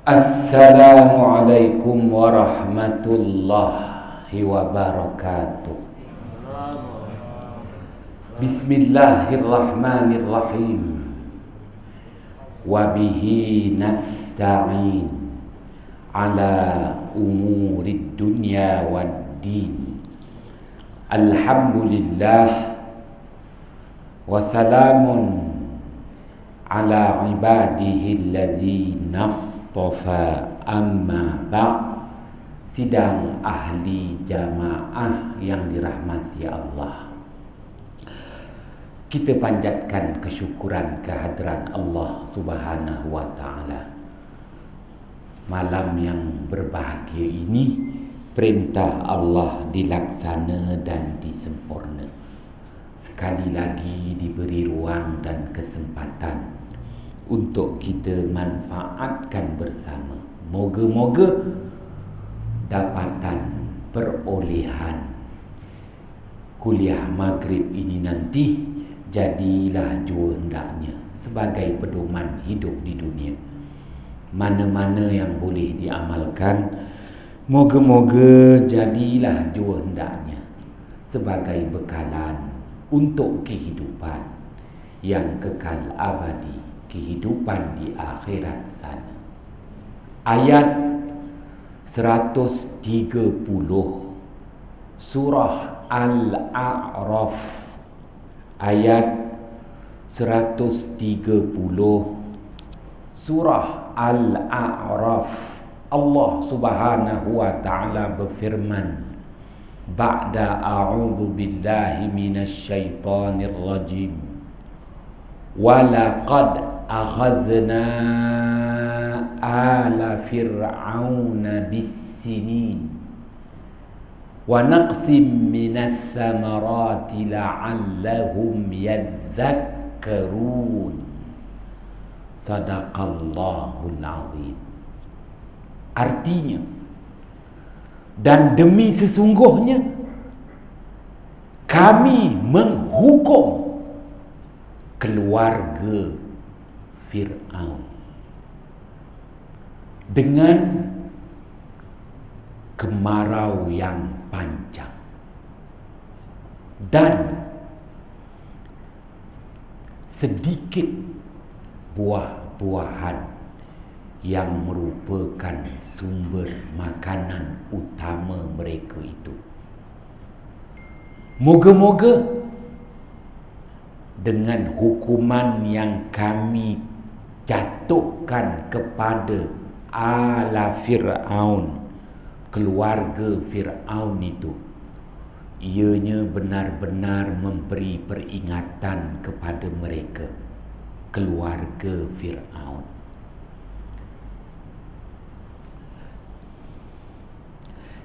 Assalamualaikum warahmatullahi wabarakatuh. Bismillahirrahmanirrahim. Wabihi nasta'in ala umurid dunya waddin. Alhamdulillah wassalamun ala ibadihi allazina astafa, amma ba'. Sidang ahli jamaah yang dirahmati Allah, kita panjatkan kesyukuran kehadiran Allah Subhanahu wa ta'ala. Malam yang berbahagia ini, perintah Allah dilaksana dan disempurna. Sekali lagi diberi ruang dan kesempatan untuk kita manfaatkan bersama. Moga-moga dapatan perolehan kuliah maghrib ini nanti jadilah jua hendaknya sebagai pedoman hidup di dunia. Mana-mana yang boleh diamalkan, moga-moga jadilah jua hendaknya sebagai bekalan untuk kehidupan yang kekal abadi, kehidupan di akhirat sana. Ayat 130 surah Al-A'raf. Ayat 130 surah Al-A'raf. Allah Subhanahu wa ta'ala berfirman, ba'da a'udzu billahi minasyaitonir rajim, walaqad akhadna ala fir'auna bis-sinin wa naqsim minas samarati la'allahum yadhakkarun. Sadaqallahul azim. Artinya, dan demi sesungguhnya kami menghukum keluarga Fir'aun dengan kemarau yang panjang dan sedikit buah-buahan yang merupakan sumber makanan utama mereka itu. Moga-moga dengan hukuman yang kami jatuhkan kepada ala Fir'aun, keluarga Fir'aun itu, ianya benar-benar memberi peringatan kepada mereka, keluarga Fir'aun.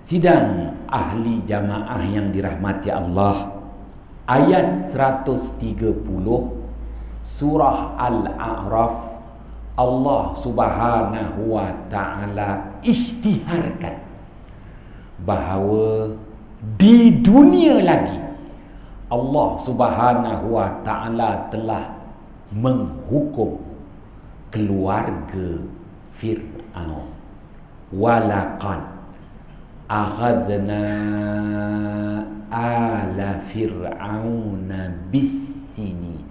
Sidang ahli jamaah yang dirahmati Allah, ayat 130 surah Al-A'raf, Allah Subhanahu wa ta'ala isytiharkan bahawa di dunia lagi Allah Subhanahu wa ta'ala telah menghukum keluarga Fir'aun. Walaqad akhadna ala fir'auna bis-sinin.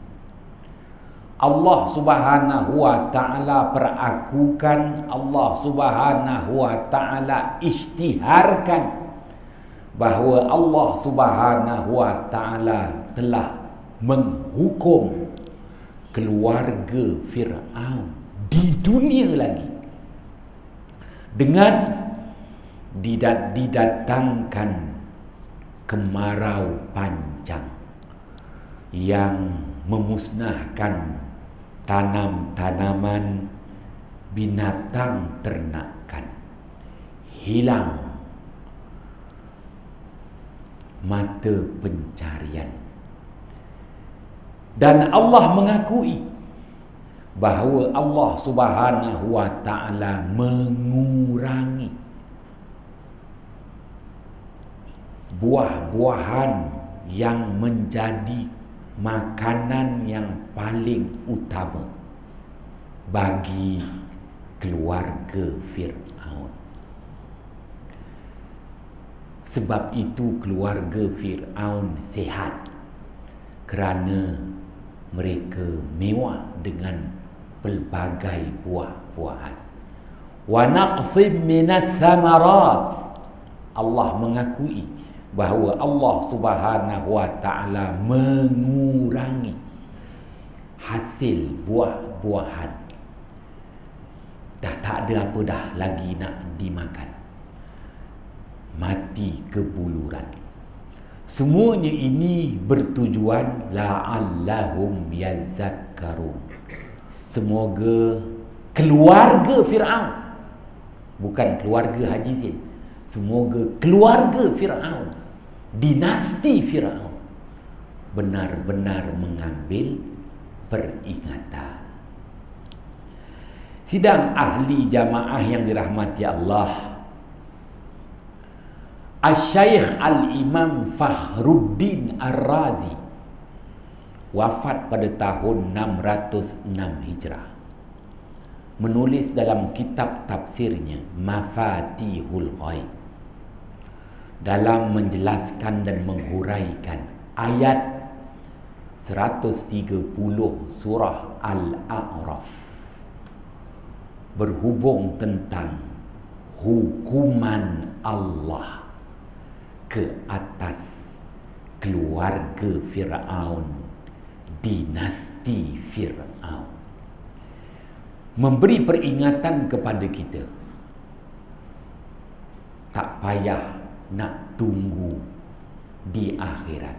Allah Subhanahu wa ta'ala perakukan, Allah Subhanahu wa ta'ala isytiharkan bahawa Allah Subhanahu wa ta'ala telah menghukum keluarga Fir'aun di dunia lagi dengan didatangkan kemarau panjang yang memusnahkan tanam-tanaman, binatang ternakan, hilang mata pencarian. Dan Allah mengakui bahawa Allah Subhanahu wa ta'ala mengurangi buah-buahan yang menjadi makanan yang paling utama bagi keluarga Fir'aun. Sebab itu keluarga Fir'aun sihat kerana mereka mewah dengan pelbagai buah-buahan. Wa naqsim minas samarat. Allah mengakui bahawa Allah Subhanahu wa taala mengurangi hasil buah-buahan. Dah tak ada apa dah lagi nak dimakan. Mati kebuluran. Semuanya ini bertujuan la'allahum yazakkarun. Semoga keluarga Fir'aun, bukan keluarga Haji Zain, semoga keluarga Fir'aun, dinasti Fir'aun, benar-benar mengambil peringatan. Sidang ahli jamaah yang dirahmati Allah, Asy-Syaikh Al-Imam Fakhruddin Ar-Razi wafat pada tahun 606 Hijrah. Menulis dalam kitab tafsirnya Mafatihul Ghaib, dalam menjelaskan dan menghuraikan ayat 130 surah Al-A'raf berhubung tentang hukuman Allah ke atas keluarga Fir'aun, dinasti Fir'aun. Memberi peringatan kepada kita, tak payah nak tunggu di akhirat,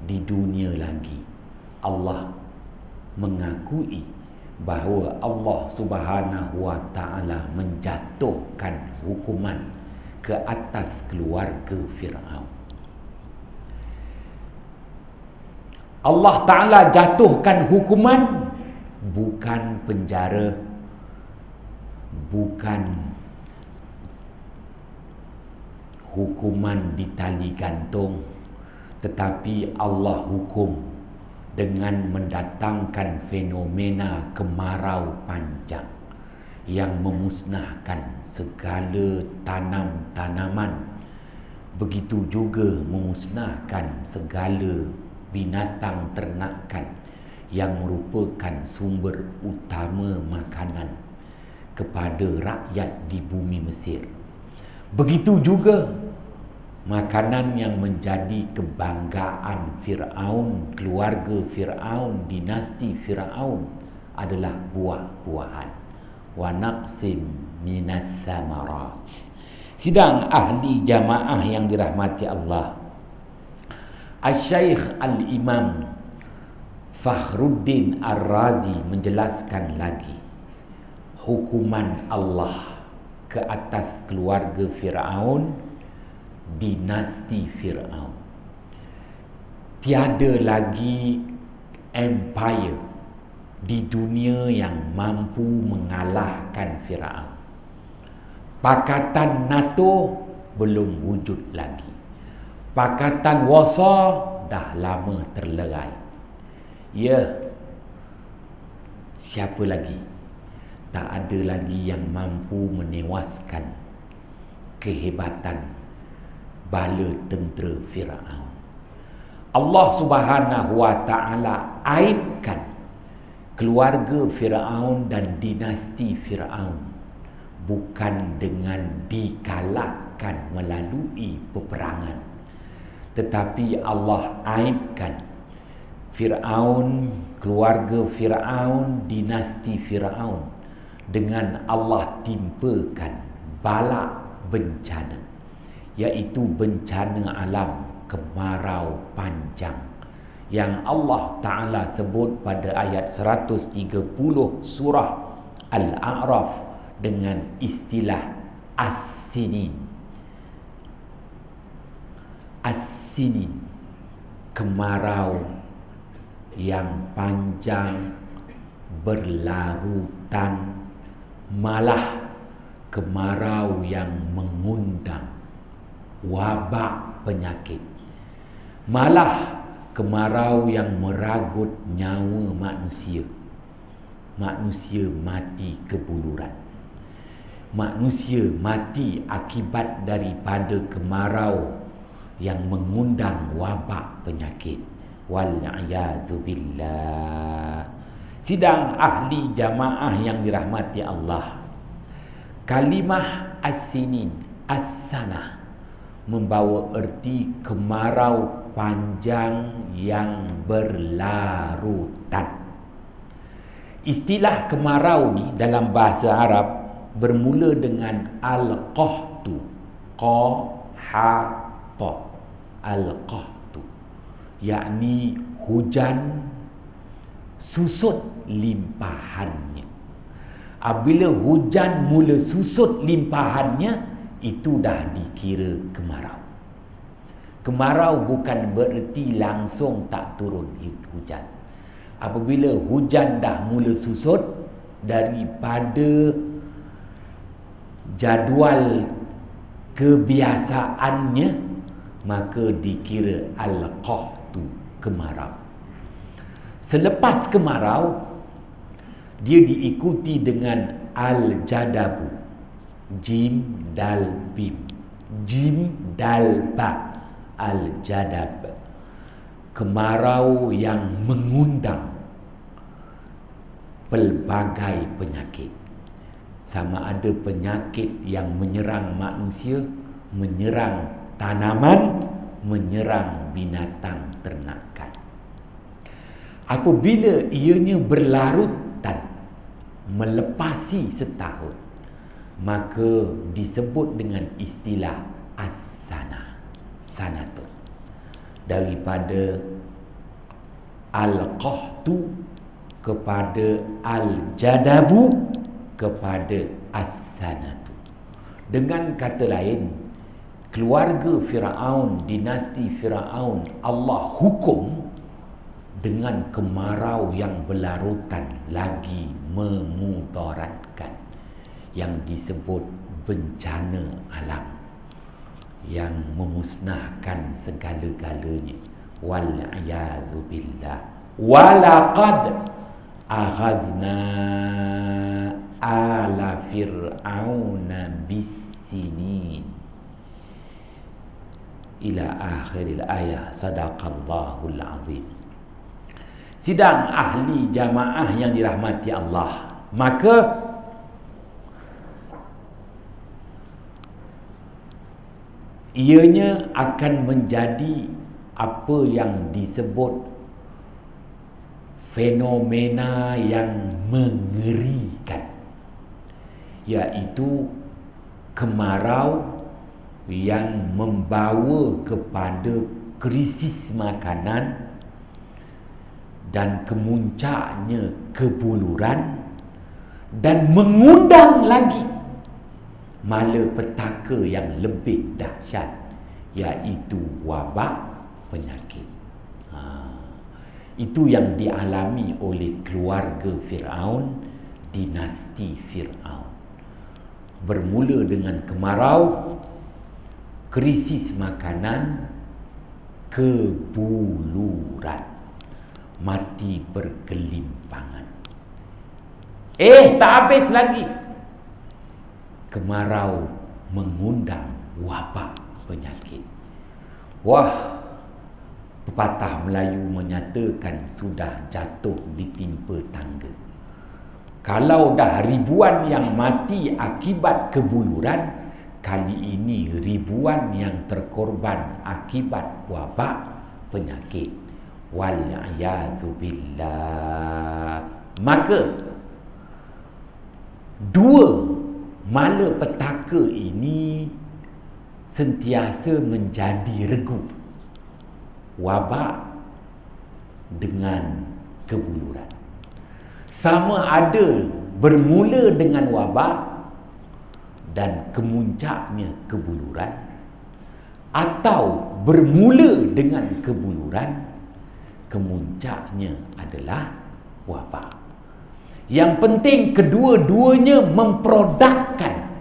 di dunia lagi. Allah mengakui bahawa Allah Subhanahu wa taala menjatuhkan hukuman ke atas keluarga Fir'aun. Allah Ta'ala jatuhkan hukuman, bukan penjara, bukan hukuman di tali gantung, tetapi Allah hukum dengan mendatangkan fenomena kemarau panjang yang memusnahkan segala tanam-tanaman, begitu juga memusnahkan segala binatang ternakan yang merupakan sumber utama makanan kepada rakyat di bumi Mesir. Begitu juga makanan yang menjadi kebanggaan Fir'aun, keluarga Fir'aun, dinasti Fir'aun adalah buah-buahan. Wa naqsim minas samarat. Sidang ahli jamaah yang dirahmati Allah, Asy-Syaikh Al-Imam Fakhruddin Ar-Razi menjelaskan lagi hukuman Allah ke atas keluarga Fir'aun, dinasti Fir'aun. Tiada lagi empire di dunia yang mampu mengalahkan Fir'aun. Pakatan NATO belum wujud lagi. Pakatan Warsaw dah lama terlerai. Ya, siapa lagi? Tak ada lagi yang mampu menewaskan kehebatan bala tentera Fir'aun. Allah Subhanahu wa taala aibkan keluarga Fir'aun dan dinasti Fir'aun bukan dengan dikalahkan melalui peperangan, tetapi Allah aibkan Fir'aun, keluarga Fir'aun, dinasti Fir'aun dengan Allah timpakan bala bencana, iaitu bencana alam, kemarau panjang yang Allah Ta'ala sebut pada ayat 130 surah Al-A'raf dengan istilah as-sinin. As-sinin, kemarau yang panjang, berlarutan, malah kemarau yang mengundang wabak penyakit, malah kemarau yang meragut nyawa manusia. Manusia mati kebuluran. manusia mati akibat daripada kemarau yang mengundang wabak penyakit. Wal'ayazubillah. Sidang ahli jamaah yang dirahmati Allah, kalimah as-sinin, as-sanah, membawa erti kemarau panjang yang berlarutan. Istilah kemarau ni dalam bahasa Arab bermula dengan al-qahtu, qa-ha-ta, al-qahtu, yakni hujan susut limpahannya. Apabila hujan mula susut limpahannya, itu dah dikira kemarau. Kemarau bukan bererti langsung tak turun hujan. Apabila hujan dah mula susut daripada jadual kebiasaannya, maka dikira al-qahtu, kemarau. Selepas kemarau, dia diikuti dengan al-jadabu, jim dal bim, jim dal ba, al-jadab, kemarau yang mengundang pelbagai penyakit. Sama ada penyakit yang menyerang manusia, menyerang tanaman, menyerang binatang ternakan. Apabila ianya berlarutan melepasi setahun, maka disebut dengan istilah as-sanah, sanatun. Daripada al-qahtu kepada al-jadabu kepada as-sanatu. Dengan kata lain, keluarga Firaun, dinasti Firaun, Allah hukum dengan kemarau yang berlarutan lagi memudaratkan, yang disebut bencana alam, yang memusnahkan segala-galanya. Wal'ayazubillah. Walaqad aghazna ala fir'auna bis-sinin ila akhiril ayah. Sadaqallahul azim. Sidang ahli jamaah yang dirahmati Allah, maka ianya akan menjadi apa yang disebut fenomena yang mengerikan, iaitu kemarau yang membawa kepada krisis makanan dan kemuncaknya kebuluran, dan mengundang lagi malapetaka yang lebih dahsyat, iaitu wabak penyakit. Itu yang dialami oleh keluarga Firaun, dinasti Firaun. Bermula dengan kemarau, krisis makanan, kebuluran, mati bergelimpangan. Tak habis lagi, kemarau mengundang wabak penyakit. Wah, pepatah Melayu menyatakan sudah jatuh ditimpa tangga. Kalau dah ribuan yang mati akibat kebuluran, kali ini ribuan yang terkorban akibat wabak penyakit. Wal'ayazubillah. Maka dua malapetaka ini sentiasa menjadi regu, wabak dengan kebuluran. Sama ada bermula dengan wabak dan kemuncaknya kebuluran, atau bermula dengan kebuluran, kemuncaknya adalah wabak. Yang penting kedua-duanya memprodukkan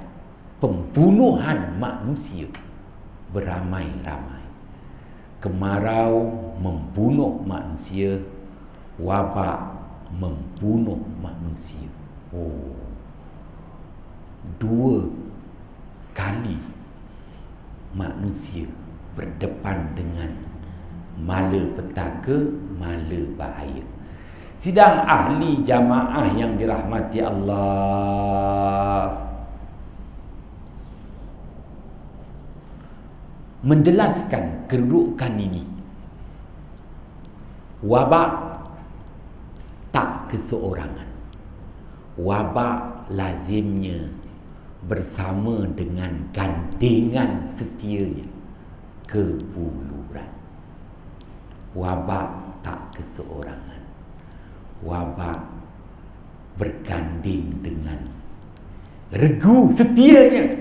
pembunuhan manusia beramai-ramai. Kemarau membunuh manusia, wabak membunuh manusia. 2 kali manusia berdepan dengan malapetaka, mala bahaya. Sidang ahli jamaah yang dirahmati Allah menjelaskan kedudukan ini. Wabak tak keseorangan. Wabak lazimnya bersama dengan gandengan setianya kebuluran. Wabak tak keseorangan. Wabak berganding dengan regu setianya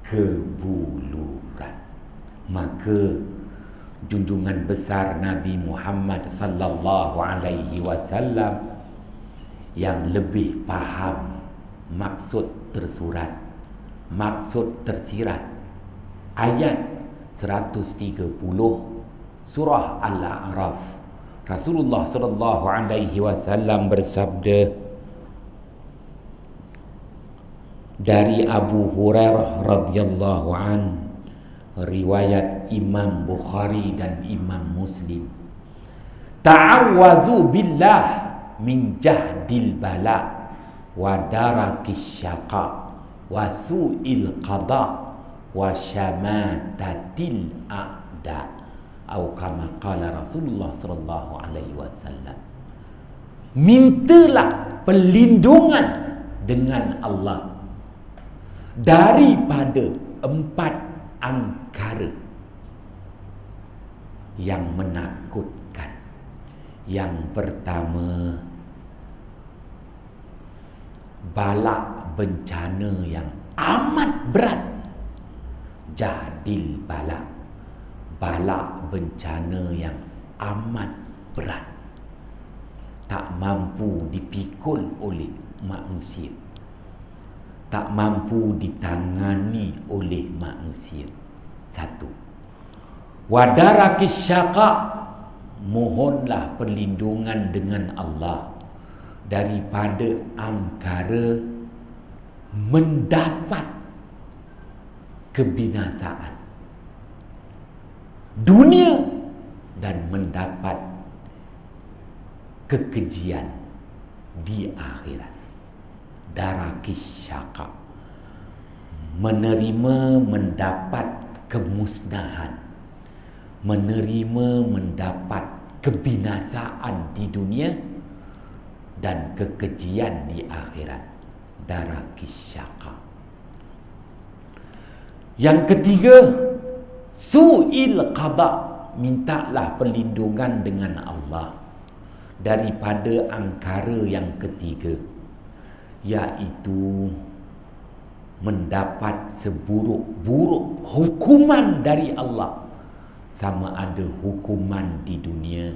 kebuluran. Maka junjungan besar Nabi Muhammad sallallahu alaihi wasallam yang lebih faham maksud tersurat, maksud tersirat ayat 130 surah Al-A'raf. Rasulullah sallallahu alaihi wasallam bersabda dari Abu Hurairah radhiyallahu an, riwayat Imam Bukhari dan Imam Muslim, ta'awwazu billah min jahdil bala wa darakis syaqa wa su'il qada wa syamatatil a'da, atau kama qala Rasulullah sallallahu alaihi wasallam. Mintalah perlindungan dengan Allah daripada 4 angkara yang menakutkan. Yang pertama, bala bencana yang amat berat. Jahdil bala, bala bencana yang amat berat, tak mampu dipikul oleh manusia, tak mampu ditangani oleh manusia. 1. Wadarakis syaqa, mohonlah perlindungan dengan Allah daripada angkara mendapat kebinasaan dunia dan mendapat kekejian di akhirat. Darakis syaqa, menerima mendapat kemusnahan, menerima mendapat kebinasaan di dunia dan kekejian di akhirat. Darakis syaqa. Yang ketiga, su'il qada, mintalah perlindungan dengan Allah daripada angkara yang ketiga, iaitu mendapat seburuk-buruk hukuman dari Allah, sama ada hukuman di dunia,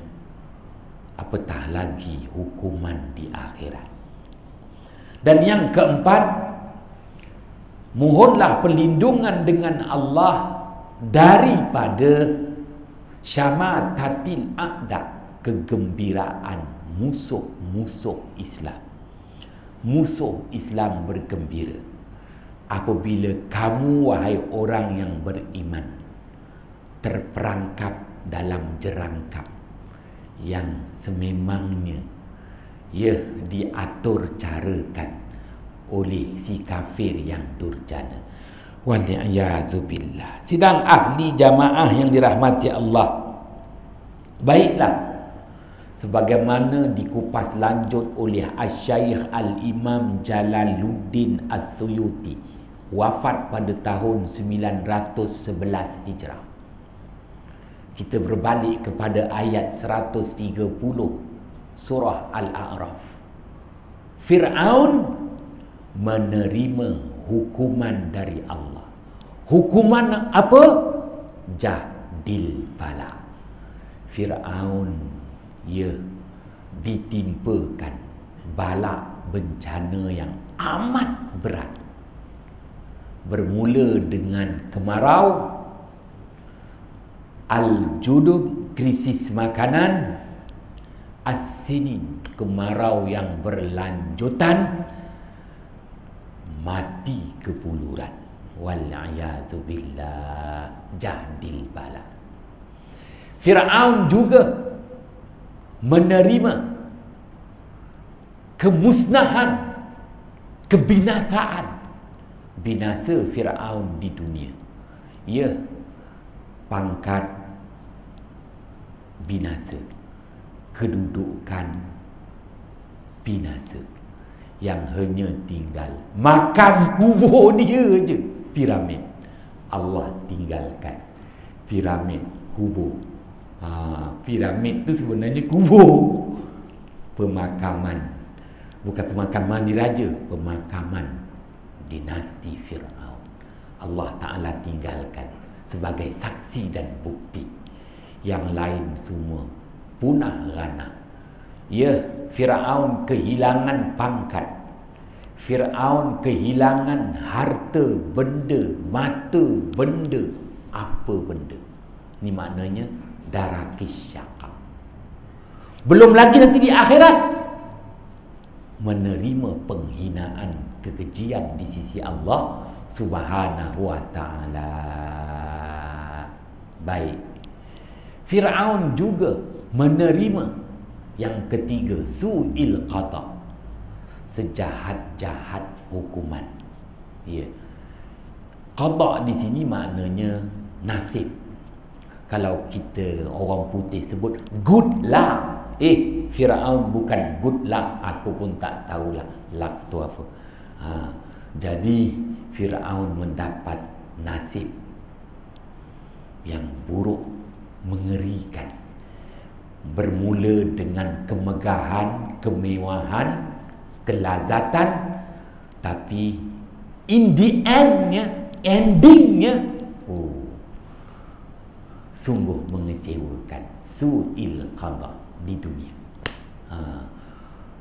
apatah lagi hukuman di akhirat. Dan yang keempat, mohonlah perlindungan dengan Allah daripada syamatatil a'da, kegembiraan musuh-musuh Islam. Musuh Islam bergembira apabila kamu, wahai orang yang beriman, terperangkap dalam jerangkap yang sememangnya diatur carakan oleh si kafir yang durjana. Wali'ayazubillah. Sidang ahli jamaah yang dirahmati Allah, baiklah, sebagaimana dikupas lanjut oleh Asy-Syaikh Al-Imam Jalaluddin As-Suyuti, wafat pada tahun 911 Hijrah. Kita berbalik kepada ayat 130 surah Al-A'raf. Fir'aun menerima hukuman dari Allah. Hukuman apa? Jahdil bala. Fir'aun ditimpakan bala bencana yang amat berat. Bermula dengan kemarau, al-judub, krisis makanan, as-sinin, kemarau yang berlanjutan, mati kepuluran. Wal'ayazubillah, jahdil bala. Fir'aun juga menerima kemusnahan, kebinasaan. Binasa Fir'aun di dunia. Ya, pangkat binasa, kedudukan binasa. Yang hanya tinggal makam kubur dia je, piramid. Allah tinggalkan piramid, kubur. Piramid tu sebenarnya kubur, pemakaman. Bukan pemakaman diraja, pemakaman dinasti Fir'aun. Allah Ta'ala tinggalkan sebagai saksi dan bukti. Yang lain semua punah ranah. Ya, Fir'aun kehilangan pangkat, Fir'aun kehilangan harta benda, mata benda, apa benda. Ini maknanya darakis syaqam. Belum lagi nanti di akhirat menerima penghinaan, kekejian di sisi Allah Subhanahu wa ta'ala. Baik, Fir'aun juga menerima yang ketiga, su'il qada, sejahat-jahat hukuman. Ya. Qada di sini maknanya nasib. Kalau kita orang putih sebut good luck. Fir'aun bukan good luck, aku pun tak tahulah luck tu apa. Jadi Fir'aun mendapat nasib yang buruk, mengerikan. Bermula dengan kemegahan, kemewahan, kelazatan, tapi in the endingnya sungguh mengecewakan. Su'il qada di dunia.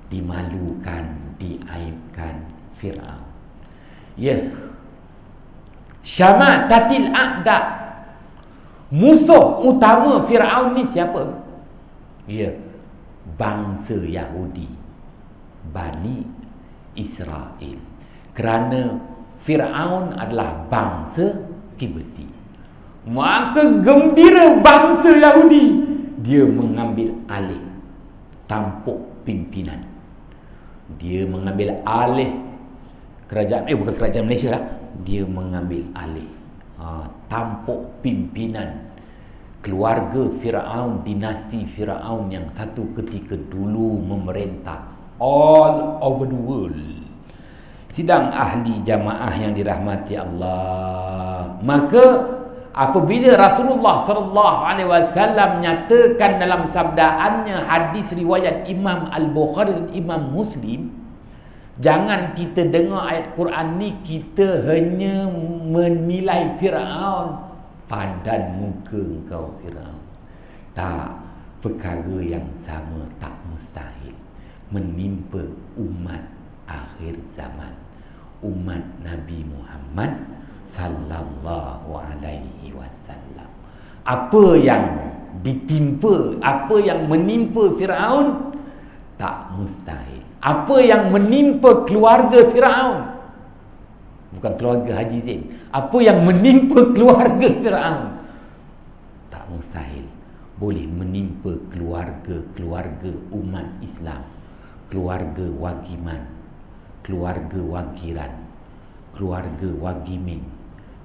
Dimalukan, diaibkan Fir'aun. Ya. Syamatatil a'da. Musuh utama Fir'aun ni siapa? Ya, bangsa Yahudi, Bani Israel. Kerana Fir'aun adalah bangsa Kibti, maka gembira bangsa Yahudi, dia mengambil alih tampuk pimpinan. Dia mengambil alih kerajaan, bukan kerajaan Malaysia lah. Dia mengambil alih tampuk pimpinan keluarga Fir'aun, dinasti Fir'aun yang satu ketika dulu memerintah all over the world. Sidang ahli jamaah yang dirahmati Allah, maka apabila Rasulullah SAW nyatakan dalam sabdaannya, hadis riwayat Imam Al-Bukhari dan Imam Muslim, jangan kita dengar ayat Quran ni kita hanya menilai Fir'aun, padan muka engkau Fir'aun. Tak, perkara yang sama tak mustahil menimpa umat akhir zaman, umat Nabi Muhammad sallallahu alaihi wasallam. Apa yang ditimpa, apa yang menimpa Fir'aun tak mustahil. Apa yang menimpa keluarga Fir'aun, bukan keluarga Haji Zain, apa yang menimpa keluarga Fir'aun tak mustahil boleh menimpa keluarga umat Islam, keluarga Wagiman, keluarga Wagiran, keluarga Wagimin,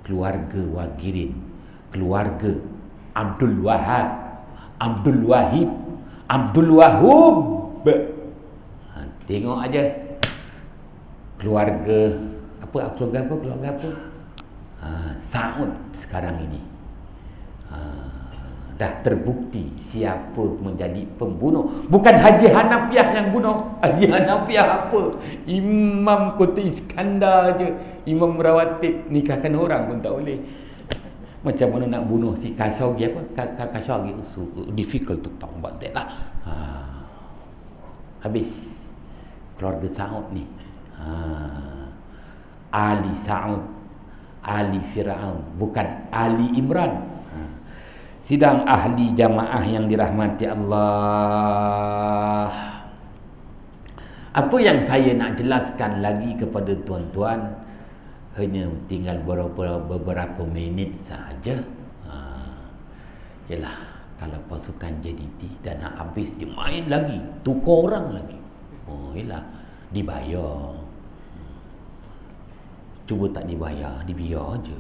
keluarga Wagirin, keluarga Abdul Wahab, Abdul Wahib, Abdul Wahub. Tengok aja keluarga apa Saud sekarang ini dah terbukti siapa menjadi pembunuh. Bukan Haji Hanafiah yang bunuh. Haji Hanafiah apa? Imam Kota Iskandar je, Imam Rawatib nikahkan orang pun tak boleh. Macam mana nak bunuh si Khashoggi apa? Khashoggi difficult to talk about that lah. Habis keluarga Saud ni. Ali Saud, Ali Fir'aun, bukan Ali Imran. Sidang ahli jamaah yang dirahmati Allah, Apa yang saya nak jelaskan lagi kepada tuan-tuan, hanya tinggal beberapa minit sahaja. Yalah, kalau pasukan JDT dah nak habis, dia main lagi, tukar orang lagi. Yalah, dibayar. Cuba tak dibayar, dibiar je.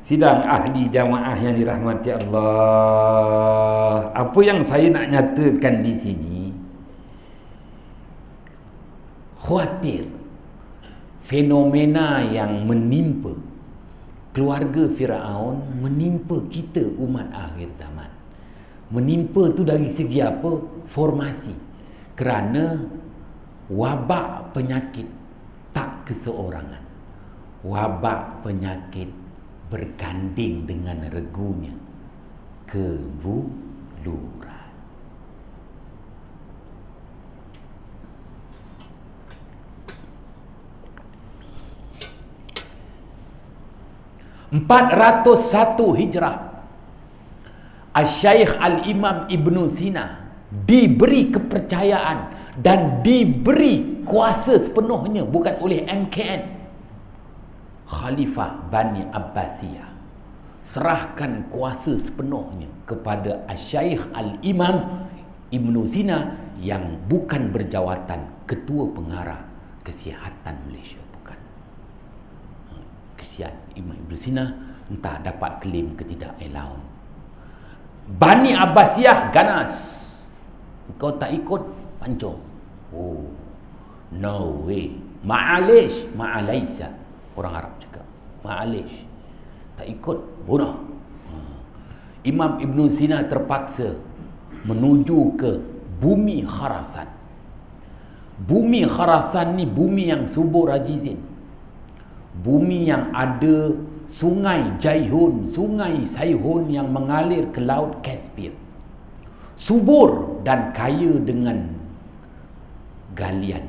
Sidang ahli jamaah yang dirahmati Allah. Apa yang saya nak nyatakan di sini, khawatir fenomena yang menimpa keluarga Firaun menimpa kita umat akhir zaman. Menimpa tu dari segi apa? Formasi. Kerana wabak penyakit tak keseorangan. Wabak penyakit berganding dengan regunya kebuluran. 401 Hijrah, Asy-Syaikh Al-Imam Ibn Sina diberi kepercayaan dan diberi kuasa sepenuhnya, bukan oleh MKN, Khalifah Bani Abbasiyah, serahkan kuasa sepenuhnya kepada Asy-Syaikh Al-Imam Ibn Sina yang bukan berjawatan Ketua Pengarah Kesihatan Malaysia. Kesian Imam Ibn Sina, entah dapat klaim ke tidak allowed. Bani Abbasiyah ganas, kau tak ikut pancung. No way. Ma'alish, ma'alaisa, orang Arab cakap. Ma'alish, tak ikut, bunuh. Imam Ibn Sina terpaksa menuju ke bumi Kharasan. Bumi Kharasan ni bumi yang subur Ajizin, bumi yang ada sungai Jaihun, sungai Saihun yang mengalir ke Laut Kaspia. Subur dan kaya dengan galian.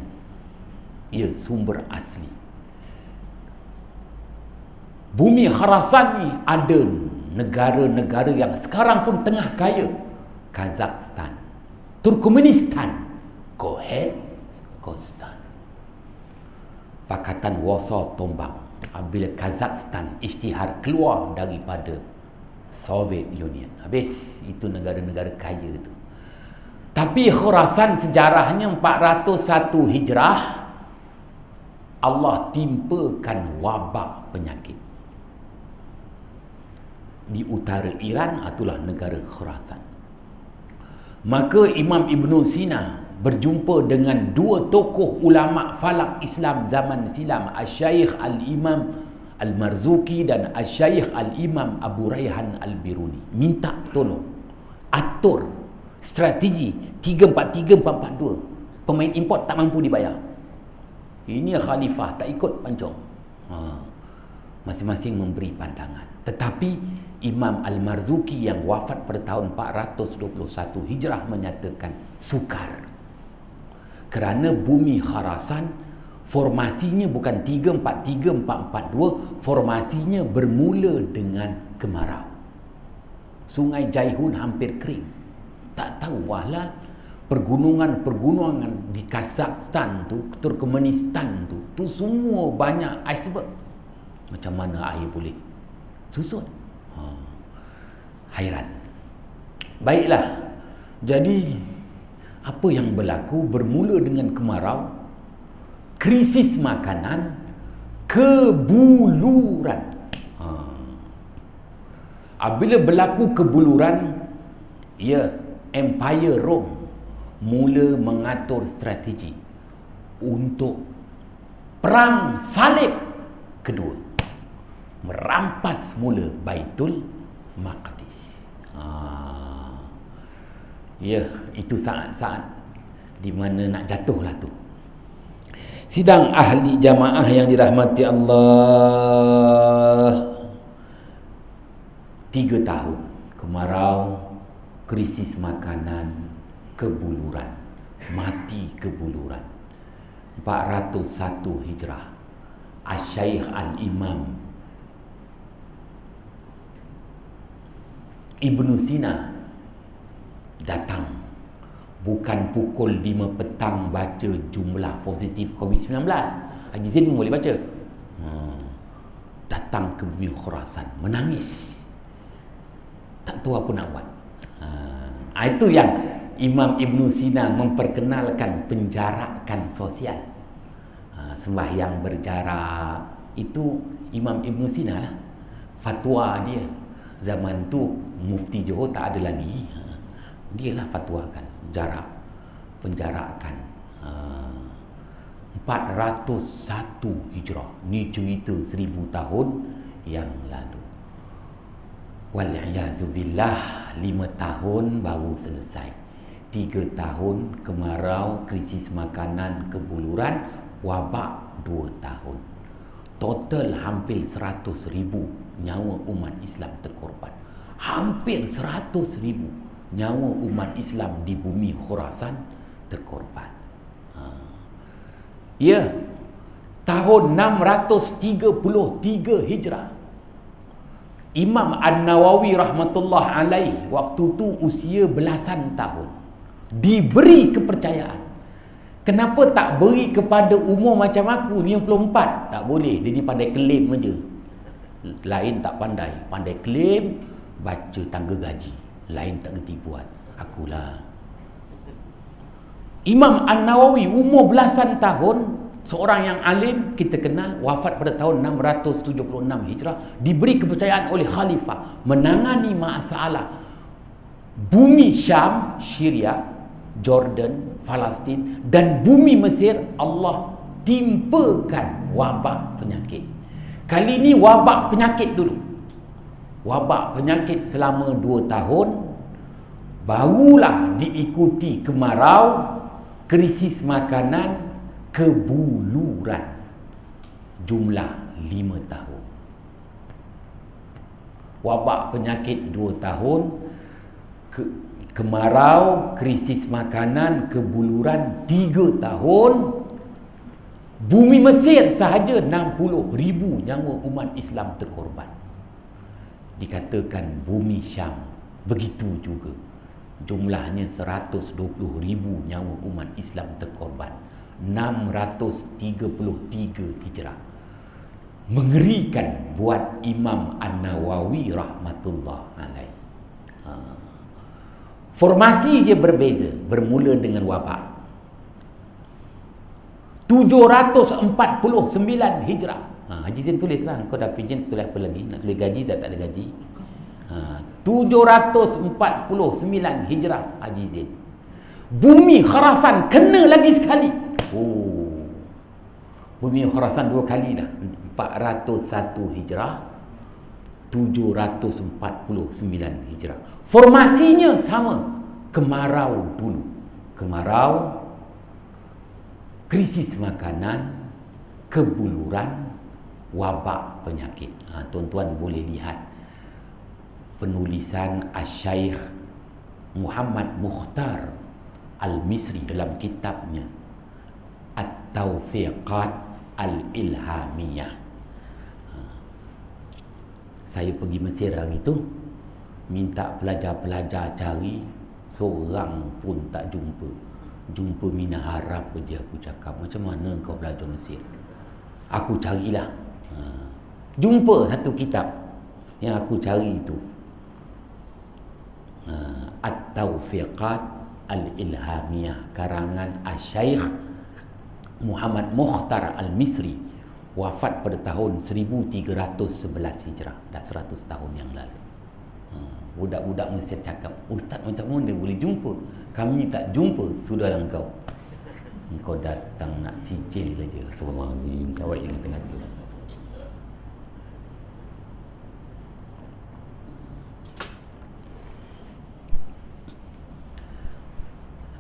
Ia sumber asli. Bumi Kharasan ni ada negara-negara yang sekarang pun tengah kaya. Kazakhstan, Turkmenistan, Kyrgyzstan. Pakatan Warsaw tumbang apabila Kazakhstan isytihar keluar daripada Soviet Union. Habis, itu negara-negara kaya itu. Tapi Khurasan sejarahnya 401 Hijrah, Allah timpakan wabak penyakit. Di utara Iran, itulah negara Khurasan. Maka Imam Ibn Sina berjumpa dengan dua tokoh ulama falak Islam zaman silam, Asy-Syaikh Al-Imam Al-Marzuki dan Asy-Syaikh Al-Imam Abu Rayhan Al-Biruni. Minta tolong atur strategi 343-442. Pemain import tak mampu dibayar. Ini khalifah tak ikut pancung. Masing-masing memberi pandangan. Tetapi Imam Al-Marzuki yang wafat pada tahun 421 Hijrah menyatakan sukar. Kerana bumi Kharasan formasinya bukan 343-442, formasinya bermula dengan kemarau. Sungai Jaihun hampir kering. Tak tahu wahlal pergunungan-pergunungan di Kazakhstan tu, Turkmenistan tu semua banyak iceberg. Macam mana air boleh susut? Hairan. Baiklah. Jadi apa yang berlaku bermula dengan kemarau, krisis makanan, kebuluran. Apabila berlaku kebuluran, ya, Empire Rome mula mengatur strategi untuk perang salib kedua, merampas mula Baitul Maqdis. Ya, itu saat-saat di mana nak jatuhlah tu. Sidang ahli jamaah yang dirahmati Allah. 3 tahun kemarau, krisis makanan, kebuluran, mati kebuluran. 401 Hijrah, Asy-Syaikh Al-Imam Ibn Sina datang Bukan pukul 5 petang baca jumlah positif COVID-19. Haji Zain pun boleh baca. Datang ke bumi Khurasan, menangis, tak tahu apa nak buat. Itu yang Imam Ibn Sina memperkenalkan penjarakan sosial. Sembahyang berjarak itu Imam Ibn Sina lah, fatwa dia. Zaman tu Mufti Johor tak ada lagi, dia lah fatwakan jarak, penjarakan. 401 Hijrah. Ni cerita 1000 tahun yang lalu. Waliyazubillah, 5 tahun baru selesai. 3 tahun kemarau, krisis makanan, kebuluran, wabak 2 tahun. Total hampir 100,000 nyawa umat Islam terkorban. Hampir 100,000 nyawa umat Islam di bumi Khurasan terkorban. Ya, tahun 633 Hijrah. Imam An-Nawawi rahmatullah alaih waktu tu usia belasan tahun, diberi kepercayaan. Kenapa tak beri kepada umur macam aku 54? Tak boleh, dia ni pandai klaim aja. Lain tak pandai, pandai klaim, baca tangga gaji. Lain tak gerti buat. Akulah Imam An-Nawawi, umur belasan tahun, seorang yang alim, kita kenal, wafat pada tahun 676 Hijrah, diberi kepercayaan oleh khalifah menangani masalah bumi Syam, Syria, Jordan, Palestin dan bumi Mesir. Allah timpakan wabak penyakit. Kali ini wabak penyakit dulu. Wabak penyakit selama 2 tahun, barulah diikuti kemarau, krisis makanan, kebuluran. Jumlah 5 tahun. Wabak penyakit 2 tahun, kemarau, krisis makanan, kebuluran 3 tahun. Bumi Mesir sahaja 60,000 nyawa umat Islam terkorban. Dikatakan bumi Syam begitu juga. Jumlahnya 120,000 nyawa umat Islam terkorban. 633 Hijrah. Mengerikan buat Imam An-Nawawi rahmatullah alaih. Formasi dia berbeza, bermula dengan wabak. 749 Hijrah. Haji Zain tulislah, kau dah pinjam, tulis apa lagi? Nak tulis gaji tak ada gaji. 749 Hijrah Haji Zain. Bumi Khurasan kena lagi sekali. Bumi Khurasan 2 kali dah. 401 Hijrah, 749 Hijrah. Formasinya sama. Kemarau dulu. Kemarau, krisis makanan, kebuluran, wabak penyakit. Tuan-tuan boleh lihat penulisan Asy-Syaikh Muhammad Mukhtar Al-Misri dalam kitabnya At-Taufiqat Al-Ilhamiyah. Saya pergi Mesir hari tu, minta pelajar-pelajar cari, seorang pun tak jumpa. Jumpa Mina Harap je. Aku cakap, macam mana kau belajar Mesir? Aku carilah. Jumpa satu kitab yang aku cari itu, At-Taufiqat Al-Ilhamiyah, karangan Asy-Syaikh Muhammad Mukhtar Al-Misri, wafat pada tahun 1311 Hijrah, dah 100 tahun yang lalu. Budak-budak Mesir cakap, Ustaz macam mana boleh jumpa? Kami tak jumpa, sudahlah engkau. Engkau datang nak sijil saja. Subhanallah, awak ingat tengah tu.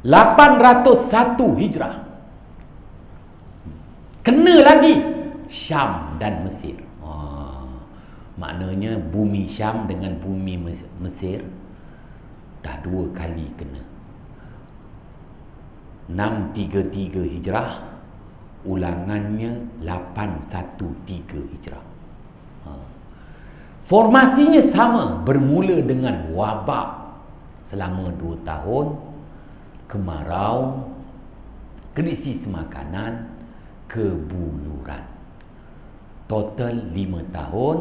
...801 Hijrah. Kena lagi Syam dan Mesir. Maknanya bumi Syam dengan bumi Mesir dah 2 kali kena. 633 Hijrah, ulangannya 813 Hijrah. Formasinya sama, bermula dengan wabak selama 2 tahun, kemarau, krisis makanan, kebuluran. Total 5 tahun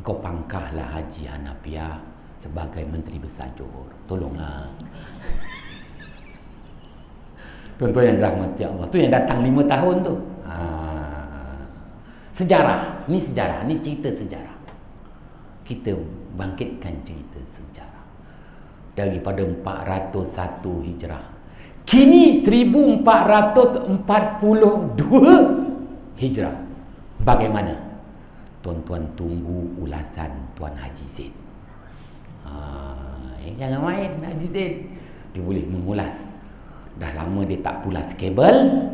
kau pangkahlah Haji Hanafiah sebagai Menteri Besar Johor. Tolonglah. Tuan-tuan yang dirahmati Allah, tu yang datang 5 tahun tu. Sejarah, ni sejarah, ni cerita sejarah. Kita bangkitkan cerita sejarah. Daripada 401 Hijrah, kini 1442 Hijrah. Bagaimana? Tuan-tuan tunggu ulasan Tuan Haji Zaid. Jangan main Haji Zaid. Dia boleh mengulas. Dah lama dia tak pulas kabel.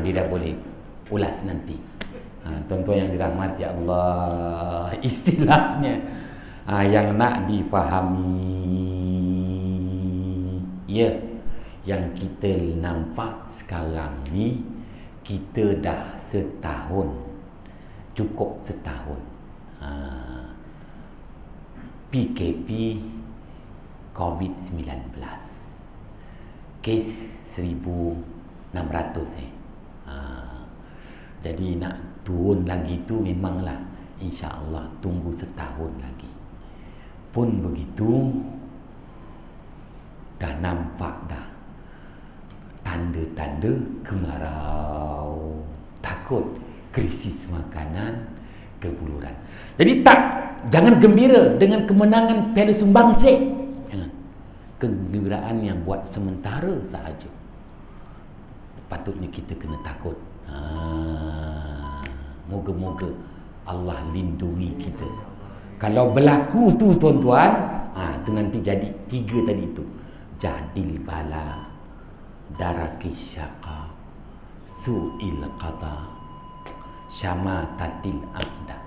Dia dah boleh ulas nanti. Tuan-tuan yang dirahmati Allah, istilahnya yang nak difahami, ya, yang kita nampak sekarang ni, kita dah setahun, cukup setahun. PKP COVID-19, kes 1,600. Jadi nak turun lagi tu memanglah, insya-Allah tunggu setahun lagi. Pun begitu, dah nampak dah tanda-tanda kemarau, takut, krisis makanan, kebuluran. Jadi jangan gembira dengan kemenangan Piala Sumbangsih. Jangan. Kegembiraan yang buat sementara sahaja. Patutnya kita kena takut. Moga-moga Allah lindungi kita. Kalau berlaku tu tuan-tuan, tu nanti jadi 3 tadi tu. Jadil bala, darakis syaqa, su'il qada, syamatatil aqda.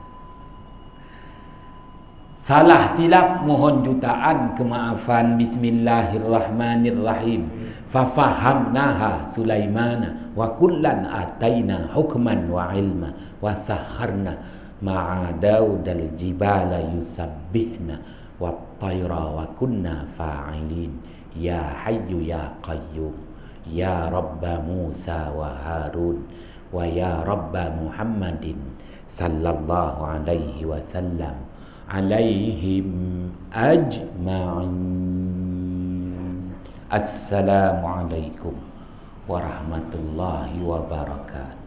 Salah silap mohon jutaan kemaafan. Bismillahirrahmanirrahim. Fafahamnaha Sulaimana wa kullan ataina hukman wa ilma wa sakharna ma'a Daudal jibala yusabbihna wa tayra wa kunna fa'ilin. Ya hayyu ya qayyum, ya rabba Musa wa Harun, wa ya rabba Muhammadin sallallahu alaihi wasallam, alaihim ajma'in. Assalamualaikum warahmatullahi wabarakatuh.